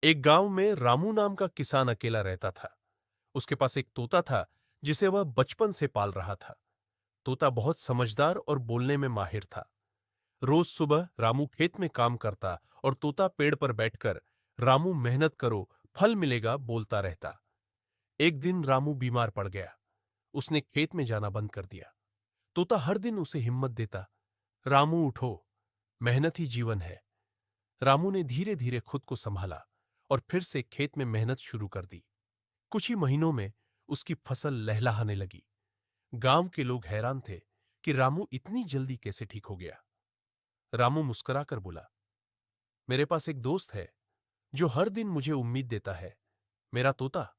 एक गांव में रामू नाम का किसान अकेला रहता था। उसके पास एक तोता था जिसे वह बचपन से पाल रहा था। तोता बहुत समझदार और बोलने में माहिर था। रोज सुबह रामू खेत में काम करता और तोता पेड़ पर बैठकर रामू मेहनत करो, फल मिलेगा बोलता रहता। एक दिन रामू बीमार पड़ गया। उसने खेत में जाना बंद कर दिया। तोता हर दिन उसे हिम्मत देता, रामू उठो, मेहनत ही जीवन है। रामू ने धीरे धीरे खुद को संभाला और फिर से खेत में मेहनत शुरू कर दी। कुछ ही महीनों में उसकी फसल लहलहाने लगी। गांव के लोग हैरान थे कि रामू इतनी जल्दी कैसे ठीक हो गया। रामू मुस्कुराकर बोला, मेरे पास एक दोस्त है जो हर दिन मुझे उम्मीद देता है, मेरा तोता।